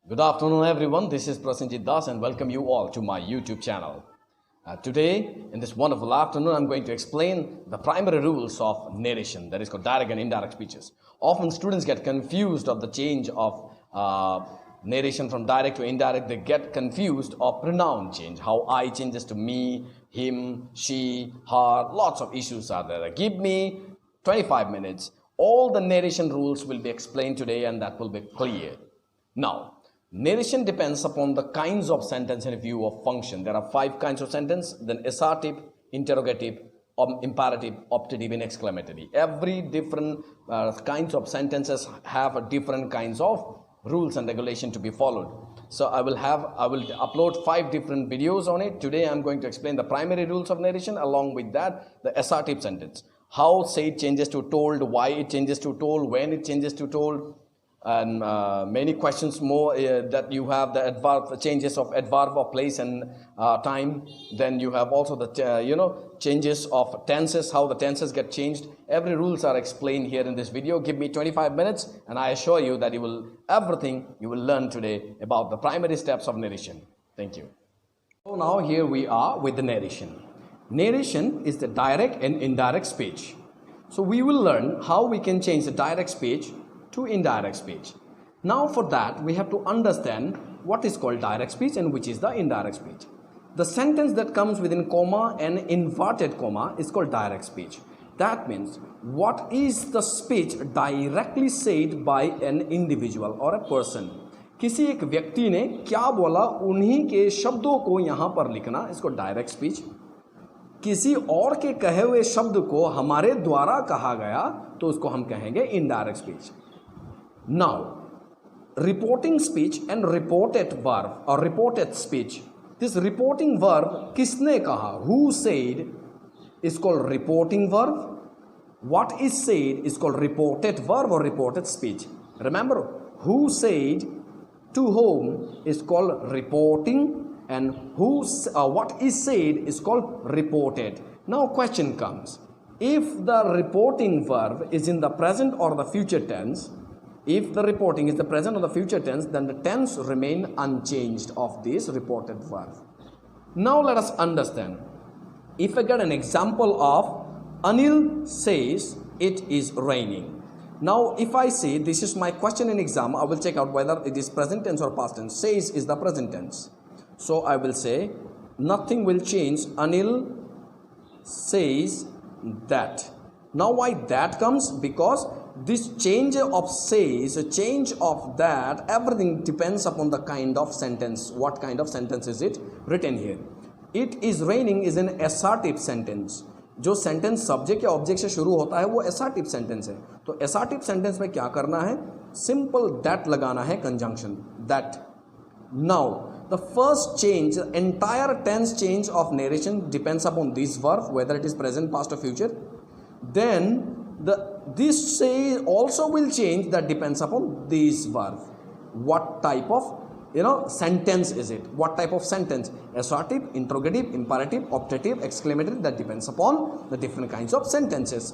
Good afternoon everyone, this is Prosenjit and welcome you all to my YouTube channel. Today, in this wonderful afternoon, I'm going to explain the primary rules of narration, that is called direct and indirect speeches. Often students get confused of the change of narration from direct to indirect. They get confused of pronoun change, how I changes to me, him, she, her. Lots of issues are there. Give me 25 minutes. All the narration rules will be explained today and that will be clear. Now, narration depends upon the kinds of sentence in view of function. There are 5 kinds of sentence, then assertive, interrogative, imperative, optative, and exclamatory. Every different kinds of sentences have different kinds of rules and regulation to be followed. So I will upload 5 different videos on it. Today I'm going to explain the primary rules of narration, along with that the assertive sentence. How say it changes to told, why it changes to told, when it changes to told, and many questions more that you have the adverb, changes of adverb of place and time. Then you have also the changes of tenses, how the tenses get changed. Every rules are explained here in this video. Give me 25 minutes and I assure you that everything you will learn today about the primary steps of narration. Thank you. So now here we are with the narration. Narration is the direct and indirect speech. So we will learn how we can change the direct speech to indirect speech. Now for that we have to understand what is called direct speech and which is the indirect speech. The sentence that comes within comma and inverted comma is called direct speech. That means what is the speech directly said by an individual or a person. किसी एक व्यक्ति ने क्या बोला उन्हीं के शब्दों को यहाँ पर लिखना, इसको डायरेक्ट स्पीच. किसी और के कहे हुए शब्द को हमारे द्वारा कहा गया तो उसको हम कहेंगे indirect speech. Now, reporting speech and reported verb or reported speech. This reporting verb, किसने कहा, who said, is called reporting verb. What is said is called reported verb or reported speech. Remember, who said to whom is called reporting, and what is said is called reported. Now question comes, if the reporting verb is in the present or the future tense, if the reporting is the present or the future tense, then the tense remain unchanged of this reported verb. Now let us understand. If I get an example of Anil says it is raining. Now if I say this is my question in exam, I will check out whether it is present tense or past tense. Says is the present tense. So I will say nothing will change. Anil says that. Now why that comes? Because this change of says, a change of that, everything depends upon the kind of sentence. What kind of sentence is it written here? It is raining is an assertive sentence. जो sentence subject या object से शुरू होता है वो assertive sentence है. तो assertive sentence में क्या करना है? Simple that लगाना है conjunction that. Now the first change, the entire tense change of narration depends upon this verb, whether it is present, past or future. Then this say also will change, that depends upon this verb. What type of sentence is it? What type of sentence? Assertive, interrogative, imperative, optative, exclamatory, that depends upon the different kinds of sentences.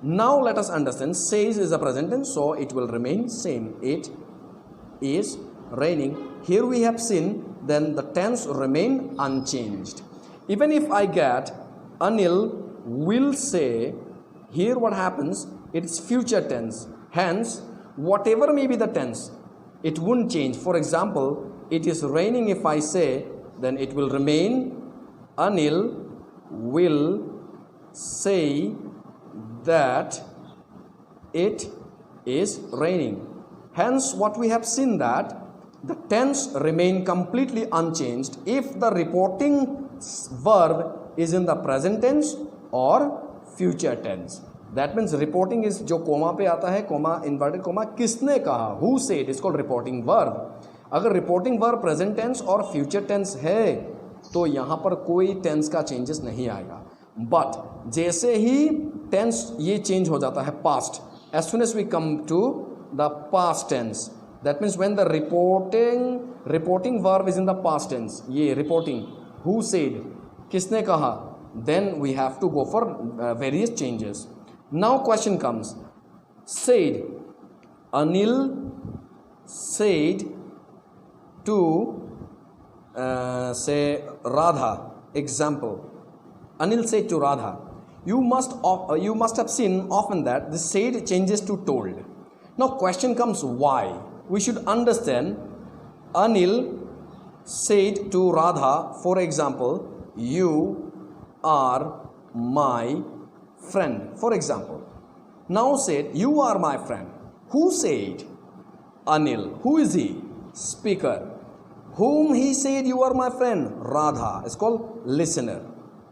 Now let us understand, says is a present tense, so it will remain same. It is raining. Here we have seen, then the tense remain unchanged. Even if I get Anil will say, here what happens, it is future tense. Hence, whatever may be the tense, it won't change. For example, it is raining if I say, then it will remain Anil will say that it is raining. Hence, what we have seen that the tense remain completely unchanged if the reporting verb is in the present tense or future tense. That means reporting is जो coma पे आता है, coma inverted coma, किसने कहा, who said, is called reporting verb. अगर reporting verb present tense और future tense है तो यहाँ पर कोई tense का changes नहीं आएगा. But जैसे ही tense ये change हो जाता है past, as soon as we come to the past tense, that means when the reporting verb is in the past tense, ये reporting, who said, किसने कहा, then we have to go for various changes. Now question comes, said, Anil said to say Radha. Example, Anil said to Radha. You must have seen often that the said changes to told. Now question comes, why? We should understand. Anil said to Radha, for example, you are my friend. For example, now said, you are my friend. Who said? Anil. Who is he? Speaker. Whom he said, you are my friend? Radha. It's called listener.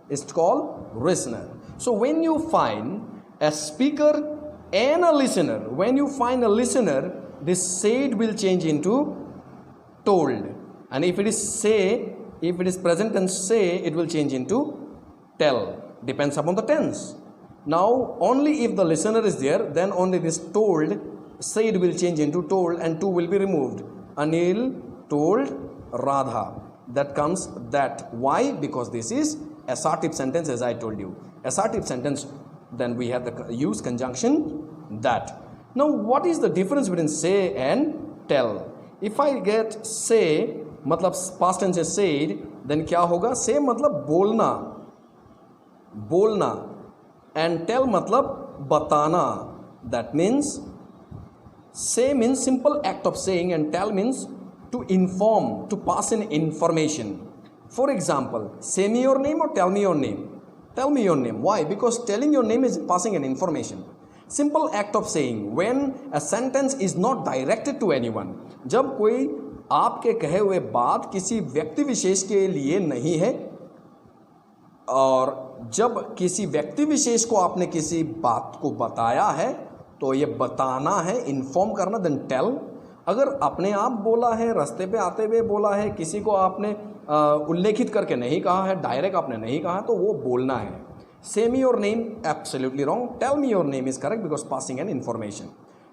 It's called listener. So when you find a speaker and a listener, when you find a listener, this said will change into told. And if it is present tense say, it will change into tell. Depends upon the tense. Now only if the listener is there, then only this told said will change into told and to will be removed. Anil told Radha. That comes that. Why? Because this is assertive sentence, as I told you. Assertive sentence, then we have the use conjunction that. Now what is the difference between say and tell? If I get say, मतलब past tense is said, then क्या होगा? Say मतलब बोलना, and tell मतलब बताना. That means say means simple act of saying, and tell means to inform, to pass in information. For example, say me your name or tell me your name. Tell me your name. Why? Because telling your name is passing an information. Simple act of saying. When a sentence is not directed to anyone, जब कोई आपके कहे हुए बात किसी व्यक्ति विशेष के लिए नहीं है, और जब किसी व्यक्ति विशेष को आपने किसी बात को बताया है, तो ये बताना है, इन्फॉर्म करना, देन टेल. अगर अपने आप बोला है, रास्ते पे आते हुए बोला है, किसी को आपने उल्लेखित करके नहीं कहा है, डायरेक्ट आपने नहीं कहा, तो वो बोलना है. Say me your name, absolutely wrong. Tell me your name is correct because passing an information.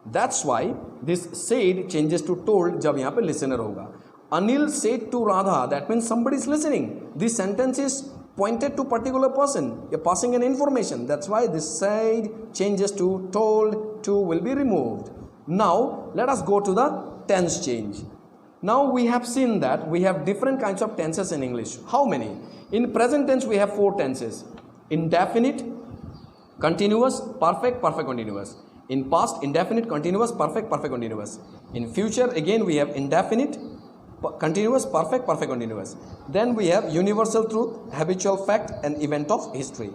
That's why this said changes to told जब यहाँ पे listener होगा. Anil said to Radha, that means somebody is listening. This sentence is pointed to particular person. You're passing an information. That's why this said changes to told. To will be removed. Now let us go to the tense change. Now we have seen that we have different kinds of tenses in English. How many? In present tense we have 4 tenses. Indefinite, continuous, perfect, perfect continuous. In past, indefinite, continuous, perfect, perfect continuous. In future, again we have indefinite, continuous, perfect, perfect continuous. Then we have universal truth, habitual fact, and event of history.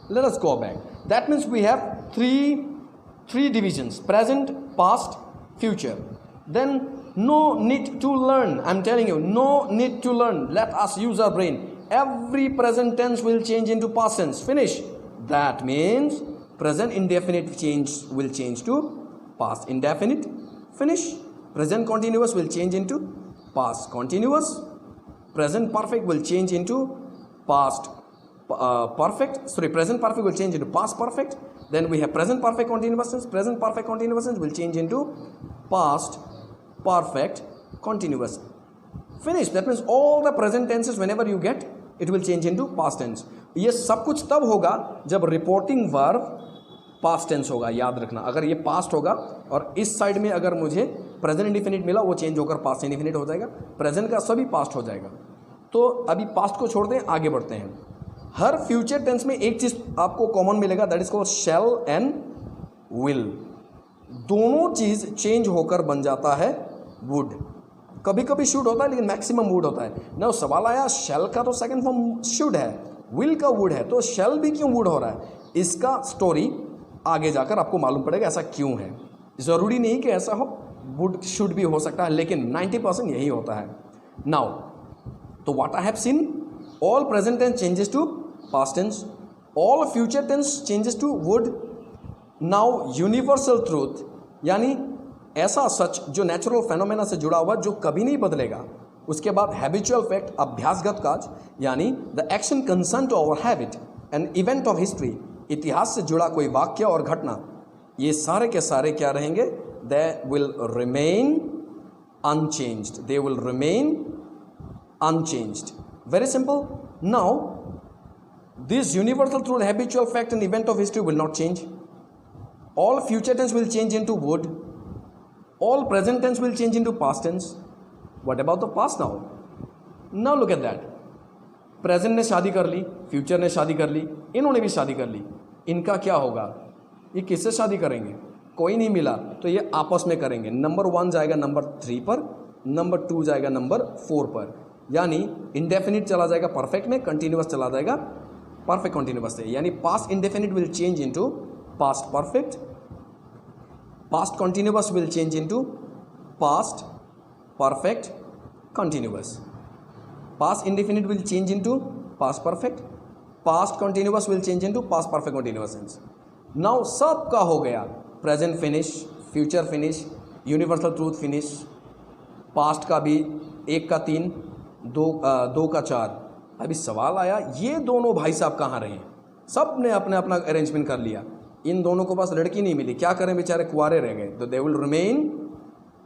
Let us go back. That means we have three divisions: present, past, future. Then no need to learn. I'm telling you, no need to learn. Let us use our brain. Every present tense will change into past tense. Finish. That means present indefinite will change to past indefinite. Finish. Present continuous will change into past continuous. Present perfect will change into past perfect. Sorry, present perfect will change into past perfect. Then we have present perfect continuous tense. Present perfect continuous tense will change into past perfect continuous. Finish. That means all the present tenses whenever you get, it will change into past tense. ये सब कुछ तब होगा जब reporting verb past tense होगा. याद रखना, अगर ये पास्ट होगा और इस साइड में अगर मुझे प्रेजेंट इंडिफिनिट मिला, वो चेंज होकर पास्ट इंडिफिनिट हो जाएगा. प्रेजेंट का सभी पास्ट हो जाएगा. तो अभी पास्ट को छोड़ दें, आगे बढ़ते हैं. हर फ्यूचर टेंस में एक चीज आपको कॉमन मिलेगा, that is called shall and will. दोनों चीज चेंज होकर बन जाता है वुड. कभी कभी शुड होता है, लेकिन मैक्सिमम वुड होता है ना. सवाल आया शेल का, तो सेकंड फॉर्म शुड है, विल का वुड है, तो शेल भी क्यों वुड हो रहा है? इसका स्टोरी आगे जाकर आपको मालूम पड़ेगा ऐसा क्यों है. ज़रूरी नहीं कि ऐसा हो, वुड शुड भी हो सकता है, लेकिन 90% यही होता है. नाउ तो what I have seen, all present tense changes to past tense, all future tense changes to would. Now universal truth, यानी ऐसा सच जो नेचुरल फेनोमेना से जुड़ा हुआ, जो कभी नहीं बदलेगा. उसके बाद हैबिचुअल फैक्ट, अभ्यासगत काज, यानी the action concern to our habit, and event of history, इतिहास से जुड़ा कोई वाक्य और घटना. ये सारे के सारे क्या रहेंगे? They will remain unchanged. They will remain unchanged. Very simple. Now this universal truth, habitual fact and event of history will not change. All future tense will change into would. All present tense will change into past tense. What about the past now? Now look at that. Present ने शादी कर ली, future ने शादी कर ली, इन्होंने भी शादी कर ली. इनका क्या होगा? ये किससे शादी करेंगे? कोई नहीं मिला तो ये आपस में करेंगे. नंबर 1 जाएगा नंबर 3 पर, नंबर 2 जाएगा नंबर 4 पर. यानी इंडेफिनिट चला जाएगा परफेक्ट में, कंटिन्यूअस चला जाएगा परफेक्ट कंटिन्यूअस से. यानी past indefinite will change into past perfect, past continuous will change into past perfect continuous. Past indefinite will change into past perfect, past continuous will change into past perfect continuous tense. Now सब का हो गया, present finish, future finish, universal truth finish. past का भी 1 का 3, 2 का 4. अभी सवाल आया, ये दोनों भाई साहब कहाँ रहे? सब ने अपने अपना अरेंजमेंट कर लिया. इन दोनों को पास लड़की नहीं मिली, क्या करें? बेचारे कुंवारे रह गए. तो they will remain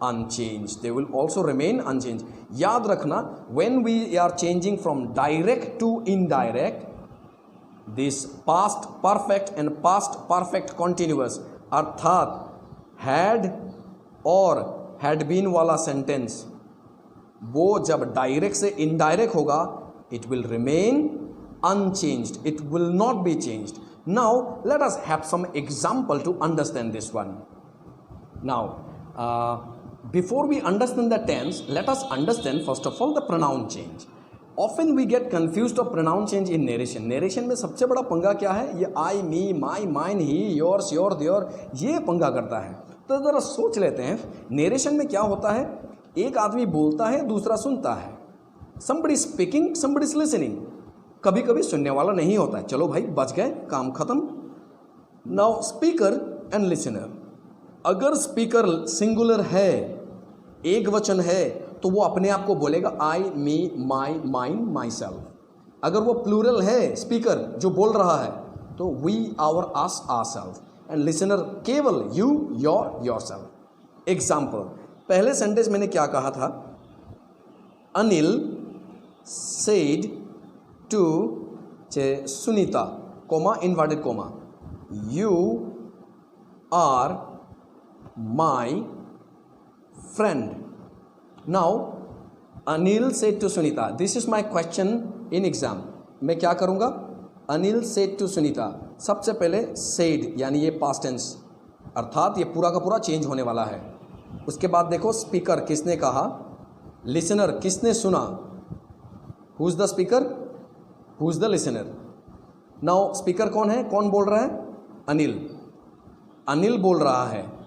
unchanged. They will also remain unchanged. याद रखना, when we are changing from direct to indirect, this past perfect and past perfect continuous अर्थात had और had been वाला सेंटेंस, वो जब डायरेक्ट से इनडायरेक्ट होगा, it will remain unchanged. It will not be changed. Now let us have some example to understand this one. Now before we understand the tense, let us understand first of all the pronoun change. Often we get confused of pronoun change in narration. Narration में सबसे बड़ा पंगा क्या है? ये I, me, my, mine, he, yours, your, their, ये पंगा करता है. तो ज़रा सोच लेते हैं, नेरेशन में क्या होता है? एक आदमी बोलता है, दूसरा सुनता है. Somebody speaking, somebody is listening. कभी कभी सुनने वाला नहीं होता है. चलो भाई बच गए, काम खत्म. Now speaker and listener. अगर स्पीकर सिंगुलर है, एक वचन है, तो वो अपने आप को बोलेगा आई, मी, माई, माइन, माई सेल्फ. अगर वो प्लूरल है, स्पीकर जो बोल रहा है, तो we, our, us, our self. And listener केवल you, your, your self. Example, पहले सेंटेंस मैंने क्या कहा था? Anil said to Sunita, comma, inverted comma, you are my friend. Now Anil said to Sunita, this is my question in exam. मैं क्या करूँगा? Anil said to Sunita. सबसे पहले said यानी ये past tense, अर्थात ये पूरा का पूरा चेंज होने वाला है. उसके बाद देखो स्पीकर किसने कहा, लिसनर किसने सुना. Who is the speaker, who is the listener. Now speaker कौन है, कौन बोल रहा है? अनिल. अनिल बोल रहा है.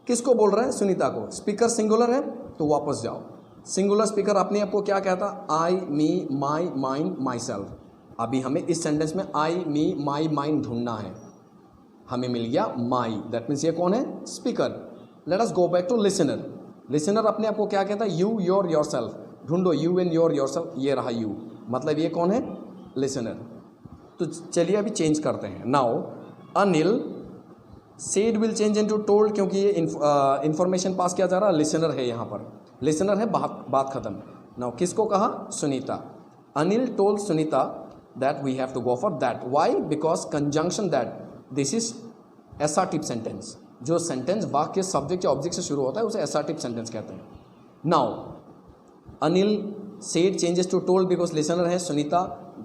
किसको बोल रहा है? सुनीता को. स्पीकर सिंगुलर है तो वापस जाओ. सिंगुलर स्पीकर अपने आप को क्या कहता? आई, मी, माई, माइन, माई सेल्फ. अभी हमें इस सेंटेंस में आई, मी, माई, माइन ढूंढना है. हमें मिल गया माई, दैट मीन्स ये कौन है? Speaker. Let us go back to listener. Listener अपने आप को क्या कहता है? You, your, your self. ढूंढो you and your, your self. ये रहा यू, मतलब ये कौन है? लिसनर. तो चलिए अभी चेंज करते हैं. Now Anil said will change into told, क्योंकि ये इंफॉर्मेशन पास किया जा रहा है. लिसनर है यहाँ पर, लिसनर है, बात खत्म. नाउ किसको कहा? Sunita. Anil told Sunita that we have to go for that. Why? Because conjunction that, this is assertive sentence. जो सेंटेंस वाक्य सब्जेक्ट या ऑब्जेक्ट से शुरू होता है उसे एसर्टिव सेंटेंस कहते हैं. Now Anil said changes to told because listener है सुनीता,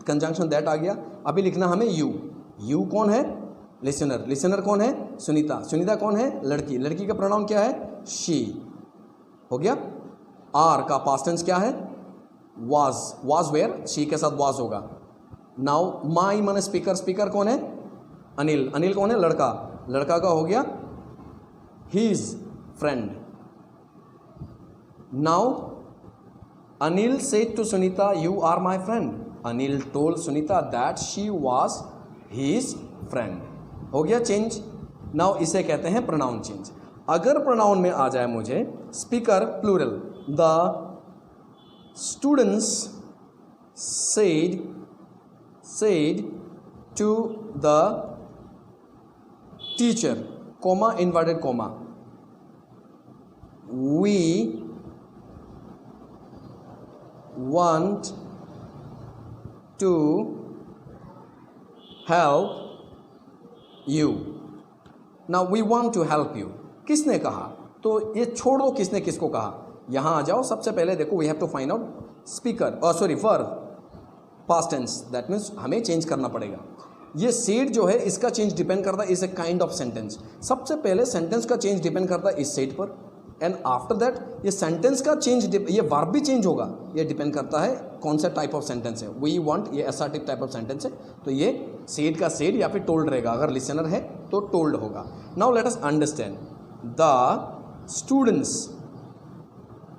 कंजंक्शन दैट आ गया. अभी लिखना हमें यू. यू कौन है? लिसनर. लिसनर कौन है? सुनीता. सुनीता कौन है? लड़की. लड़की का प्रोनाउन क्या है? शी. हो गया. आर का पास्ट टेंस क्या है? वाज. वाज वेयर, शी के साथ वाज होगा. नाउ माई माने स्पीकर. स्पीकर कौन है? अनिल. अनिल कौन है? लड़का. लड़का का हो गया his friend. Now Anil said to Sunita you are my friend. Anil told Sunita that she was his friend. हो गया चेंज. नाउ इसे कहते हैं प्रोनाउन चेंज. अगर प्रोनाउन में आ जाए मुझे speaker plural, the students said to the teacher, comma, inverted comma, we want to help you. Now we want to help you. किसने कहा? तो ये छोड़ दो किसने किसको कहा. यहाँ आ जाओ, सबसे पहले देखो we have to find out speaker verb past tense, that means हमें चेंज करना पड़ेगा। ये सेड जो है इसका चेंज डिपेंड करता है is a kind of sentence. सबसे पहले सेंटेंस का चेंज डिपेंड करता है इस सेड पर, एंड आफ्टर दैट ये सेंटेंस का चेंज, ये वर्ब भी चेंज होगा, ये डिपेंड करता है कौन सा टाइप ऑफ सेंटेंस है। वी वांट, ये असर्टिव टाइप ऑफ सेंटेंस है तो ये सेड का सेड या फिर टोल्ड रहेगा, अगर लिसनर है तो टोल्ड होगा। Now let us understand the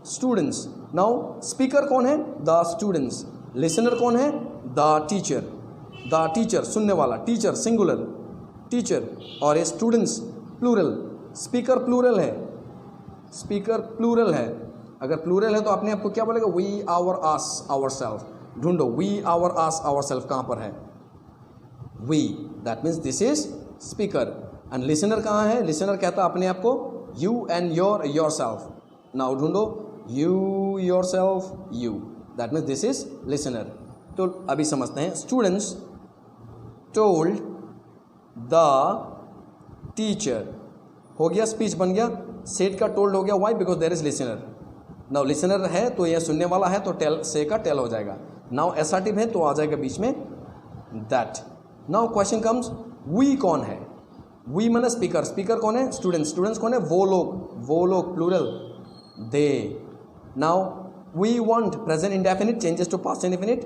students. Now speaker कौन है? The students. लिसनर कौन है? द टीचर सुनने वाला, टीचर सिंगुलर टीचर, और ये स्टूडेंट्स प्लूरल। स्पीकर प्लूरल है, अगर प्लूरल है तो अपने आप को क्या बोलेगा? We our us our self. ढूंढो we our us our self कहाँ पर है? We, that means this is speaker. And listener कहाँ है? लिसनर कहता है अपने आप को you and your self. Now ढूंढो you your self you, that means this is listener. तो अभी समझते हैं। स्टूडेंट्स टोल्ड द टीचर, हो गया, स्पीच बन गया। सेड का टोल्ड हो गया, why? Because there is listener. Now listener है तो यह सुनने वाला है तो टेल, से का टेल हो जाएगा। नाउ असर्टिव है तो आ जाएगा बीच में that. Now question comes, we कौन है? वी माने स्पीकर, स्पीकर कौन है? स्टूडेंट्स कौन है? वो लोग plural, they. Now we want, present indefinite changes to past indefinite,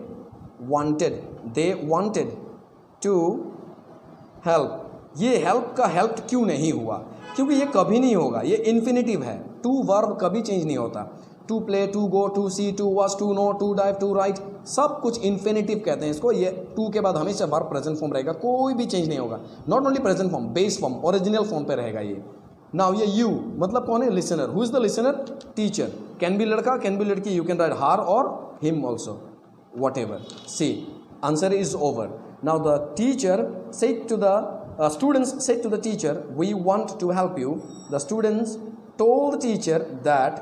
wanted, they wanted to help. ये हेल्प का हेल्प क्यों नहीं हुआ? क्योंकि ये कभी नहीं होगा, ये इन्फिनिटिव है। टू वर्ब कभी चेंज नहीं होता। To play, to go, to see, to watch, to know, to dive, to write, सब कुछ इन्फिनिटिव कहते हैं इसको। ये टू के बाद हमेशा वर्ब प्रेजेंट फॉर्म रहेगा, कोई भी चेंज नहीं होगा। Not only present form, base form, original form पे रहेगा ये। नाउ ये यू मतलब कौन है? Listener. Who is the listener? Teacher. Can be लड़का, कैन बी लड़की, यू कैन राइट हर और him also, whatever. See, answer is over. Now the teacher said to the students said to the teacher, we want to help you. The students told the teacher that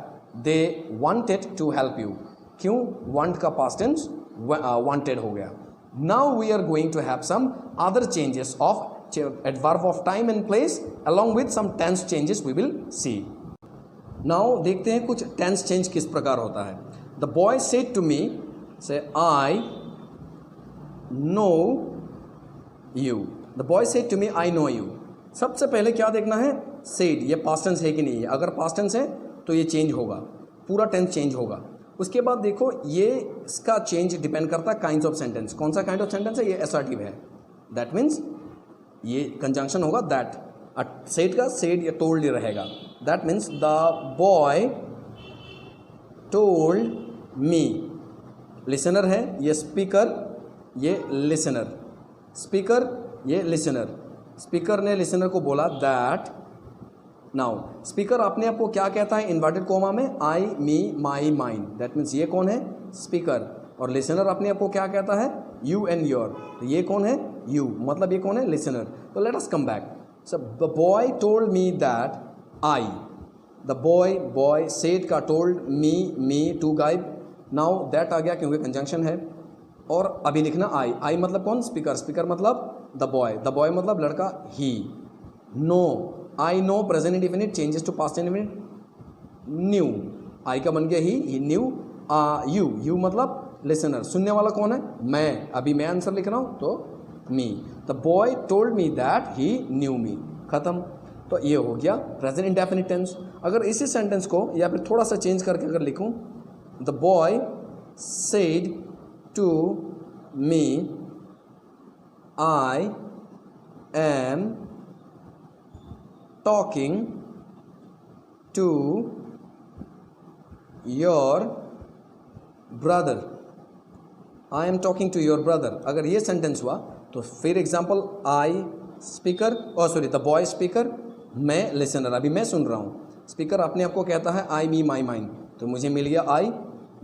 they wanted to help you. क्यों? want का past tense wanted हो गया। Now we are going to have some other changes of adverb of time and place along with some tense changes we will see. Now देखते हैं कुछ tense change किस प्रकार होता है। The boy said to me, say I know you. The boy said to me I know you. सबसे पहले क्या देखना है? सेड, ये पास्ट टेंस है कि नहीं है। अगर पास्ट टेंस है तो ये चेंज होगा, पूरा टेंस चेंज होगा। उसके बाद देखो ये इसका चेंज डिपेंड करता है काइंड्स ऑफ सेंटेंस। कौन सा काइंड ऑफ सेंटेंस है? ये असर्टिव है, दैट मीन्स ये कंजंक्शन होगा दैट। सेड का सेड या टोल्ड रहेगा, that means the boy told me. Listener है, ये स्पीकर, ये लिसनर। स्पीकर, ये लिसनर। स्पीकर ने लिसनर को बोला दैट। नाउ स्पीकर अपने आप को क्या कहता है? इन्वर्टेड कोमा में आई, मी, माई, माइन, दैट मीन्स ये कौन है? स्पीकर। और लिसनर अपने आप को क्या कहता है? यू एंड योर, तो ये कौन है? यू, मतलब ये कौन है? लिसनर। तो let us come back. So the boy told me that I. The boy said का टोल्ड मी टू गाइब। नाउ दैट आ गया क्योंकि कंजंक्शन है, और अभी लिखना आई मतलब कौन? स्पीकर मतलब द बॉय मतलब लड़का, he. No, I know present indefinite changes to past indefinite, knew, I का बन गया ही न्यू। यू मतलब लिसनर, सुनने वाला कौन है? मैं, अभी मैं आंसर लिख रहा हूँ तो me. The boy told me that he knew me, खत्म। तो ये हो गया प्रेजेंट इंडेफिनिट टेंस। अगर इसी सेंटेंस को या फिर थोड़ा सा चेंज करके अगर लिखूँ, the boy said to me I am talking to your brother. I am talking to your brother. अगर ये सेंटेंस हुआ तो फिर example I speaker, the boy speaker, मैं लिसनर, अभी मैं सुन रहा हूँ। स्पीकर अपने आप को कहता है आई, मी, माई, माइन, तो मुझे मिल गया आई,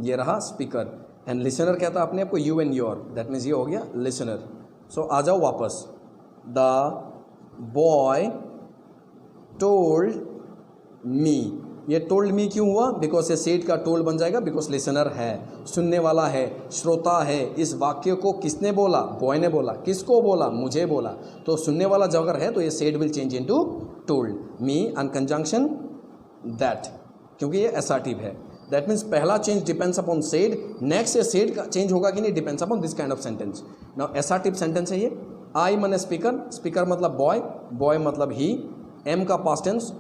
ये रहा स्पीकर। एंड लिसनर कहता है अपने आप को you and your, that means ये हो गया लिसनर। सो आ जाओ वापस। द बॉय टोल्ड मी, ये टोल्ड मी क्यों हुआ? बिकॉज ये सेड का टोल्ड बन जाएगा, बिकॉज लिसनर है, सुनने वाला है, श्रोता है। इस वाक्य को किसने बोला? बॉय ने बोला। किसको बोला? मुझे बोला। तो सुनने वाला जब अगर है तो ये said will change into told. Me and conjunction that, क्योंकि ये असर्टिव है। दैट मीन्स पहला change depends upon said, next ये सेड का चेंज होगा कि नहीं depends upon this kind of sentence. Now assertive sentence है ये. आई माने स्पीकर, स्पीकर मतलब बॉय, बॉय मतलब ही. एम का पास्ट टेंस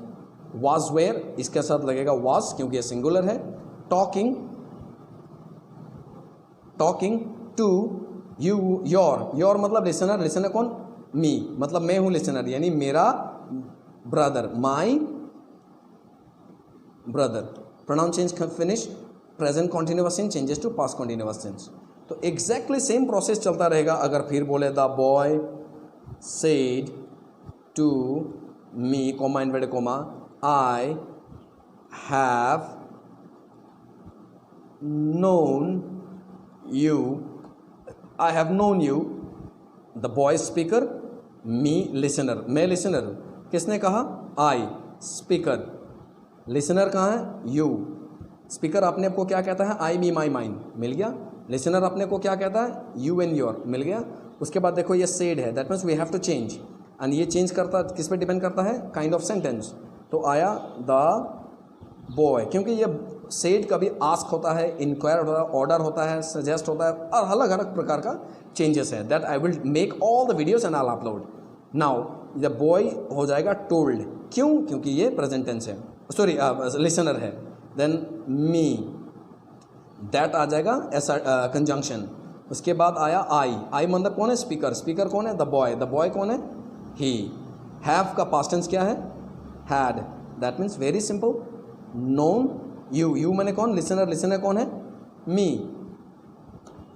वाज वेयर, इसके साथ लगेगा वाज क्योंकि ये सिंगुलर है. Talking, talking to you, your मतलब लिसनर, लिसनर कौन? मी, मतलब मैं हूं लिसनर, यानी मेरा brother, my brother. Pronoun change finish, present continuous tense changes to past continuous tense. तो एग्जैक्टली सेम प्रोसेस चलता रहेगा. अगर फिर बोले the boy said to me, comma inverted comma, I have known you, I have known you. The boy speaker, me listener, मैं listener हूँ. किसने कहा? आई. स्पीकर, लिसनर कहाँ है? यू. स्पीकर अपने आप को क्या कहता है? आई, मी, माई, माइन. मिल गया. लिसनर अपने को क्या कहता है? You and your. मिल गया. उसके बाद देखो ये सेड है, that means we have to change. And ये चेंज करता किस पे डिपेंड करता है? Kind of sentence. तो आया द बॉय, क्योंकि ये सेड कभी आस्क होता है, इंक्वायर होता है, ऑर्डर होता है, सजेस्ट होता है, और अलग अलग प्रकार का चेंजेस है. That I will make all the videos and I will upload. Now the boy हो जाएगा टोल्ड. क्यों? क्योंकि ये प्रेजेंट टेंस है, सॉरी लिसनर है. देन मी, दैट आ जाएगा ऐसा कंजंक्शन. उसके बाद आया आई. आई मतलब कौन है? स्पीकर. स्पीकर कौन है? The boy. द बॉय कौन है? ही. हैव का पास्ट टेंस क्या है? Had. That means very simple. Known you, you मैंने कौन? लिसनर. लिसनर कौन है? Me.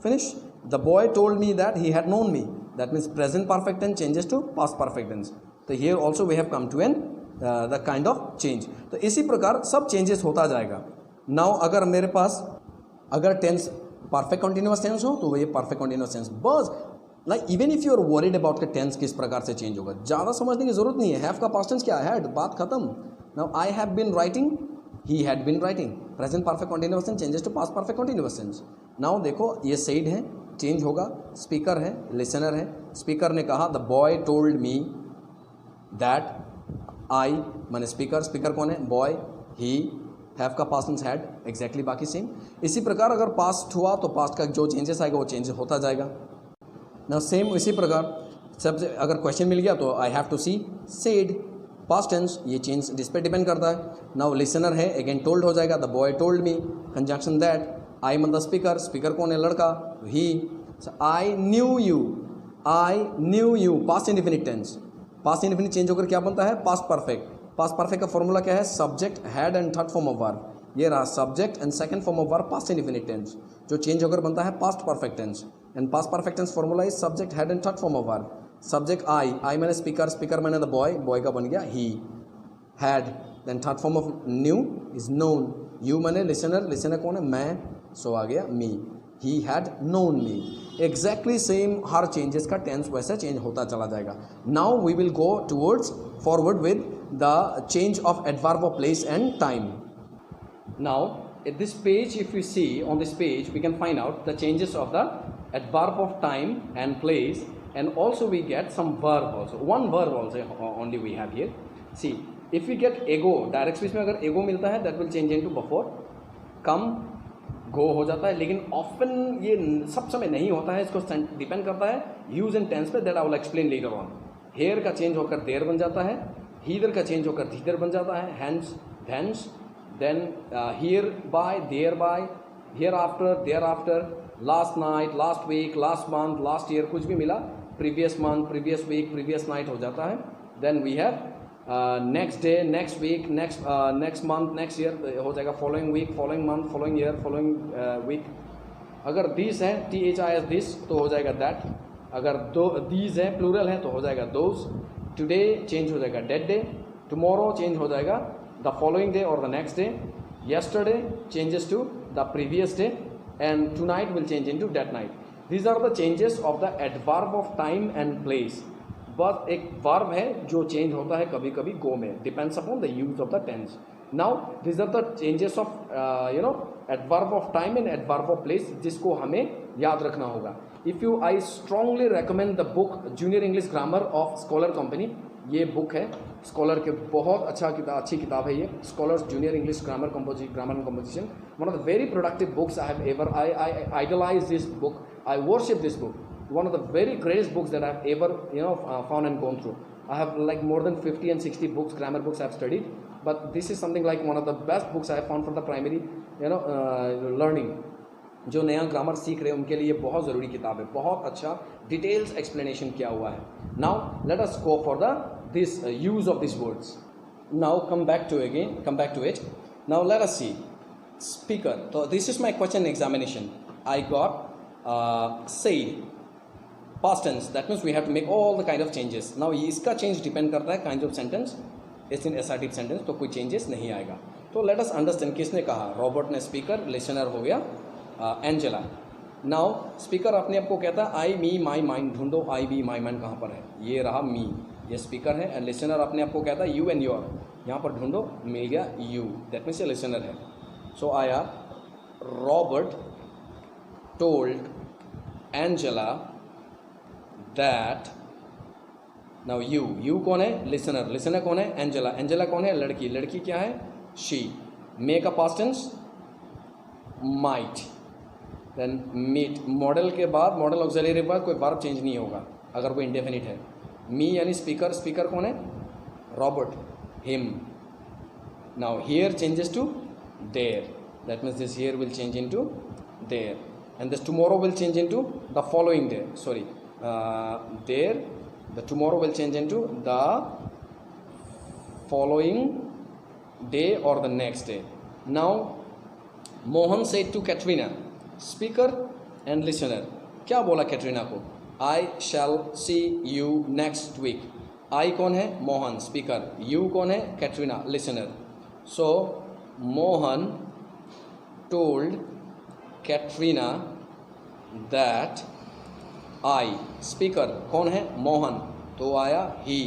Finish. The boy told me that he had known me. That means present perfect tense changes to past perfect tense. तो here also we have come to an the kind of change. तो इसी प्रकार सब changes होता जाएगा. Now अगर मेरे पास अगर टेंस परफेक्ट कंटिन्यूअस टेंस हो तो ये परफेक्ट कंटिन्यूअस टेंस. बस like even if you are worried about के टेंस किस प्रकार से चेंज होगा, ज़्यादा समझने की जरूरत नहीं है. हैव का पास्ट टेंस क्या है? हैड. बात खत्म. Now I have been writing, he had been writing. Present perfect continuous tense changes to past perfect continuous tense. Now देखो ये सेड है, चेंज होगा. स्पीकर है, लिसनर है. स्पीकर ने कहा the boy told me that आई माने स्पीकर. स्पीकर कौन है? बॉय. ही. हैव का पास्ट टेंस हैड. एग्जैक्टली बाकी सेम. इसी प्रकार अगर पास्ट हुआ तो पास्ट का जो चेंजेस आएगा वो चेंज होता जाएगा. ना सेम इसी प्रकार सबसे अगर क्वेश्चन मिल गया तो I have to see said past tense, ये चेंज जिस पे डिपेंड करता है. नाउ लिसनर है, अगेन टोल्ड हो जाएगा. The boy told me, conjunction that. I मतलब स्पीकर. स्पीकर कौन है? लड़का. He. I knew you, I knew you. Past indefinite tense. Past indefinite change होकर क्या बनता है? Past perfect. पास्ट परफेक्ट का फॉर्मूला क्या है? Subject, had and third form of verb. ये रहा subject and second form of verb past indefinite tense, जो चेंज होकर बनता है past perfect tense. And past perfect tense formula is subject, had and third form of verb. Subject I, I मैंने speaker, speaker मैंने the boy, boy का बन गया he. Had, then third form of knew is known. You मैंने listener, listener कौन है? मैं. So आ गया me. He had known me. Exactly same हर चेंजेस का टेंस वैसे चेंज होता चला जाएगा. Now we will go towards forward with the change of adverb of place and time. Now at this page, if you see on this page, we can find out the changes of the adverb of time and place, and also we get some verb also. One verb also only we have here. See, if we get ego, direct speech में अगर ego मिलता है, that will change into before. come, go हो जाता है, लेकिन often ये सब समय नहीं होता है. इसको डिपेंड करता है use and tense पे. that I will explain later on. here का चेंज होकर there बन जाता है. hither का चेंज होकर thither बन जाता है. hence, thence. Then hereby, thereby, hereafter, thereafter, last night, last week, last month, last year, कुछ भी मिला, previous month, previous week, previous night हो जाता है. Then we have next day, next week, next month, next year हो जाएगा following week, following month, following year, following week. अगर these है, this this तो हो जाएगा that. अगर these है, plural है तो हो जाएगा those. Today change हो जाएगा that day. Tomorrow change हो जाएगा the following day or the next day. Yesterday changes to the previous day, and tonight will change into that night. These are the changes of the adverb of time and place. बस एक verb है जो change होता है कभी कभी go में, depends upon the use of the tense. Now these are the changes of adverb of time and adverb of place, जिसको हमें याद रखना होगा. If I strongly recommend the book Junior English Grammar of Scholar Company. ये book है Scholar के बहुत अच्छी किताब है ये, Scholar's junior English grammar and composition, one of the very productive books I have ever, I idolize this book, I worship this book, one of the very greatest books that I have ever found and gone through. I have like more than 50 and 60 books, grammar books I have studied, but this is something like one of the best books I have found for the primary learning. जो नया grammar सीख रहे हैं उनके लिए बहुत ज़रूरी किताब है, बहुत अच्छा डिटेल्स एक्सप्लेनेशन किया हुआ है. Now let us go for the this use of this words. Now come back to it. Now let us see speaker. तो this is my question examination. I got said past tense, that means we have to make all the kind of changes. Now इसका change depend करता है kinds of sentence. It's in assertive sentence तो कोई changes नहीं आएगा. तो let us understand किसने कहा. रॉबर्ट ने speaker, listener हो गया एंजेला. Now speaker अपने आप को कहता है I, me, my, mine. ढूंढो I, me, my, mine कहाँ पर है. ये रहा me, ये speaker है. and listener अपने आप को कहता है you and your. यहाँ पर ढूंढो, मिल गया you. that means ये listener है. so आया Robert told Angela that. now you कौन है. listener कौन है. एंजेला कौन है. लड़की क्या है. she. make a past tense might. then meet. Model के बाद मॉडल ऑक्सिलरी के बाद कोई वर्ब चेंज नहीं होगा अगर कोई इंडेफिनिट है. मी यानी स्पीकर कौन है. Robert. Him. now here changes to there. that means this here will change into there, and this tomorrow will change into the following day. sorry, there, the tomorrow will change into the following day or the next day. Now Mohan said to Katrina, speaker and listener. क्या बोला कैटरीना को. I shall see you next week. I कौन है. Mohan speaker. You कौन है. Katrina listener. so Mohan told Katrina that I. Speaker कौन है. मोहन. तो आया he.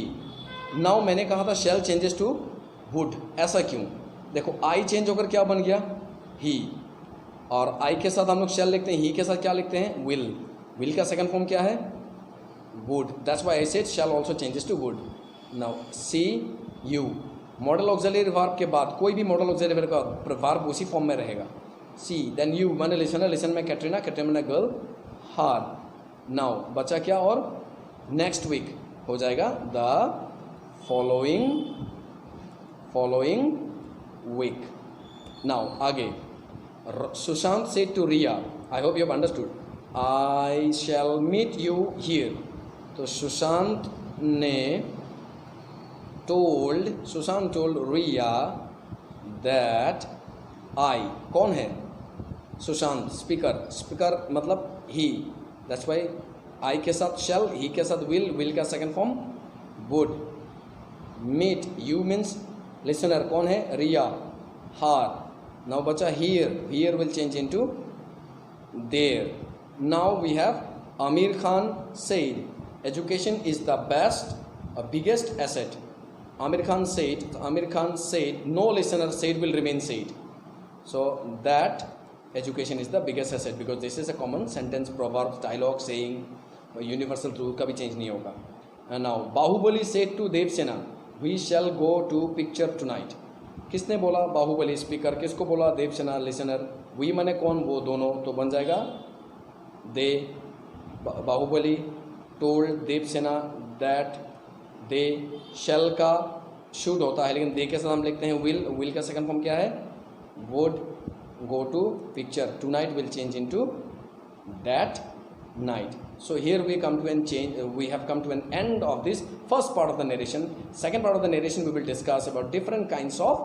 नाउ मैंने कहा था shall changes to would. ऐसा क्यों. देखो I चेंज होकर क्या बन गया. he. और I के साथ हम लोग shall लिखते हैं. he के साथ क्या लिखते हैं. will का सेकंड फॉर्म क्या है. would. that's why I said shall also changes to would. now see you. Model auxiliary verb के बाद कोई भी मॉडल ऑक्सिलरी वर्ब उसी फॉर्म में रहेगा. see then you मैंने लिसन में कैटरीना में गर्ल हार. नाउ बचा क्या. और नेक्स्ट वीक हो जाएगा द फॉलोइंग वीक. नाउ आगे. Sushant said to Riya. I hope you have understood. I shall meet you here. तो Sushant told Riya that I. कौन है. सुशांत. स्पीकर मतलब ही. दैट्स वाई आई के साथ शैल, ही के साथ विल का second form would. Meet you means listener. कौन है. रिया. हार. नाउ बचा here will change into there. Now we have Aamir Khan said education is the best biggest asset. Aamir Khan said no listener said will remain said. so that education is the biggest asset because this is a common sentence, proverb, dialogue, saying, universal rule का भी change नहीं होगा. and now Baahubali said to Devasena we shall go to picture tonight. किसने बोला. Baahubali speaker. किसको बोला. Devasena listener. we माने कौन. वो दोनों. तो बन जाएगा they. Baahubali told Devasena that they. shall का शुड होता है लेकिन दे के साथ हम लिखते हैं will का सेकंड फॉर्म क्या है. would go to picture. tonight will change into that night. so here we come to we have come to an end of this first part of the narration. second part of the narration we will discuss about different kinds of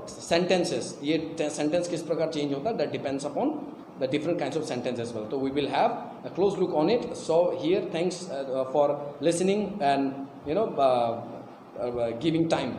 sentences. ये sentence किस प्रकार change होता है. that depends upon the different kinds of sentences as well. so we will have a close look on it. so here thanks for listening and giving time.